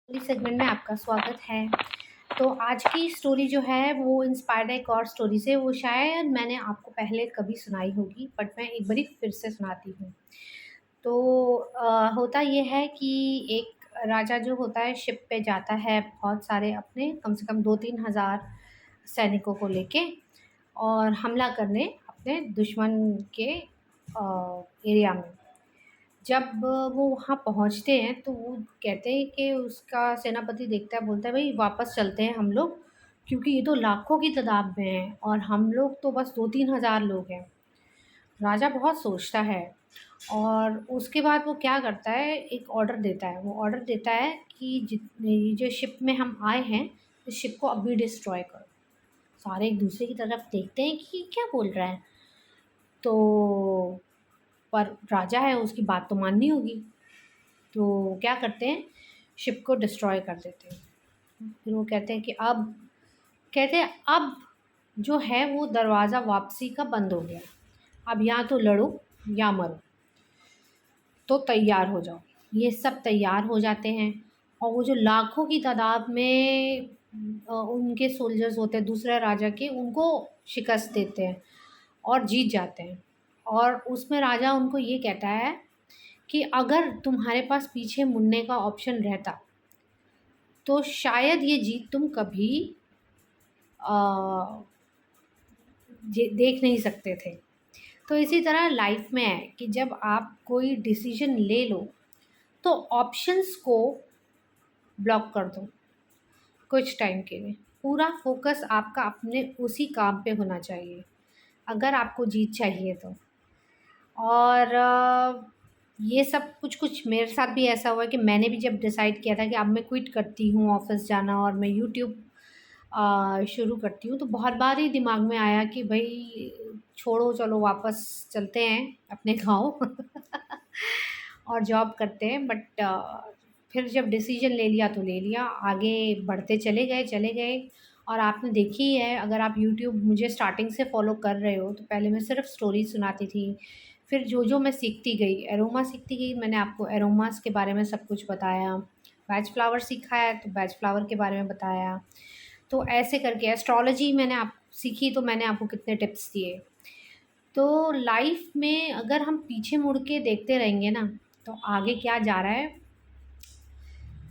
Story segment में आपका स्वागत है। तो आज की स्टोरी जो है वो इंस्पायर्ड है एक और स्टोरी से। वो शायद मैंने आपको पहले कभी सुनाई होगी, बट मैं एक बारी फिर से सुनाती हूँ। तो होता ये है कि एक राजा जो होता है शिप पे जाता है बहुत सारे अपने कम से कम 2-3 हज़ार सैनिकों को लेके और हमला करने अपने दुश्मन के एरिया में। जब वो वहाँ पहुँचते हैं तो वो कहते हैं कि उसका सेनापति देखता है, बोलता है भई वापस चलते हैं हम लोग, क्योंकि ये तो लाखों की तादाद में हैं और हम लोग तो बस 2-3 हज़ार लोग हैं। राजा बहुत सोचता है और उसके बाद वो क्या करता है, एक ऑर्डर देता है। वो ऑर्डर देता है कि जितने ये जो शिप में हम आए हैं, इस शिप को अभी डिस्ट्रॉय करो। सारे एक दूसरे की तरफ देखते हैं कि ये क्या बोल रहा है? तो पर राजा है, उसकी बात तो माननी होगी। तो क्या करते हैं, शिप को डिस्ट्रॉय कर देते हैं। फिर वो कहते हैं कि अब जो है वो दरवाज़ा वापसी का बंद हो गया। अब या तो लड़ो या मरो, तो तैयार हो जाओ। ये सब तैयार हो जाते हैं और वो जो लाखों की तादाद में उनके सोल्जर्स होते हैं दूसरे राजा के, उनको शिकस्त देते हैं और जीत जाते हैं। और उसमें राजा उनको ये कहता है कि अगर तुम्हारे पास पीछे मुड़ने का ऑप्शन रहता तो शायद ये जीत तुम कभी अ, देख नहीं सकते थे। तो इसी तरह लाइफ में है कि जब आप कोई डिसीजन ले लो तो ऑप्शंस को ब्लॉक कर दो कुछ टाइम के लिए। पूरा फोकस आपका अपने उसी काम पे होना चाहिए अगर आपको जीत चाहिए तो। और ये सब कुछ मेरे साथ भी ऐसा हुआ है कि मैंने भी जब डिसाइड किया था कि अब मैं क्विट करती हूँ ऑफ़िस जाना और मैं यूट्यूब शुरू करती हूँ, तो बहुत बार ही दिमाग में आया कि भई छोड़ो, चलो वापस चलते हैं अपने गाँव और जॉब करते हैं। बट फिर जब डिसीज़न ले लिया तो ले लिया, आगे बढ़ते चले गए। और आपने देखी ही है, अगर आप यूट्यूब मुझे स्टार्टिंग से फ़ॉलो कर रहे हो, तो पहले मैं सिर्फ़ स्टोरी सुनाती थी। फिर जो मैं सीखती गई, एरोमा सीखती गई, मैंने आपको एरोमास के बारे में सब कुछ बताया। बैच फ्लावर सीखा है तो बैच फ्लावर के बारे में बताया। तो ऐसे करके एस्ट्रोलॉजी मैंने आप सीखी तो मैंने आपको कितने टिप्स दिए। तो लाइफ़ में अगर हम पीछे मुड़ के देखते रहेंगे ना, तो आगे क्या जा रहा है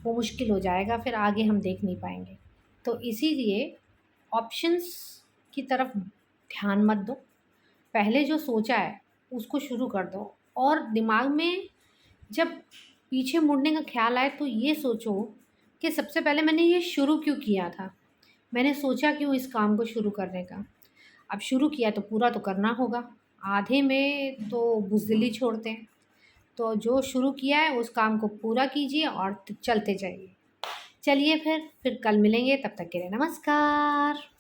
वो मुश्किल हो जाएगा, फिर आगे हम देख नहीं पाएँगे। तो इसीलिए ऑप्शंस की तरफ ध्यान मत दो, पहले जो सोचा है उसको शुरू कर दो। और दिमाग में जब पीछे मुड़ने का ख़्याल आए तो ये सोचो कि सबसे पहले मैंने ये शुरू क्यों किया था? मैंने सोचा क्यों इस काम को शुरू करने का? अब शुरू किया तो पूरा तो करना होगा, आधे में तो बुज़दिली छोड़ते हैं। तो जो शुरू किया है उस काम को पूरा कीजिए और चलते जाइए। चलिए फिर कल मिलेंगे, तब तक के लिए नमस्कार।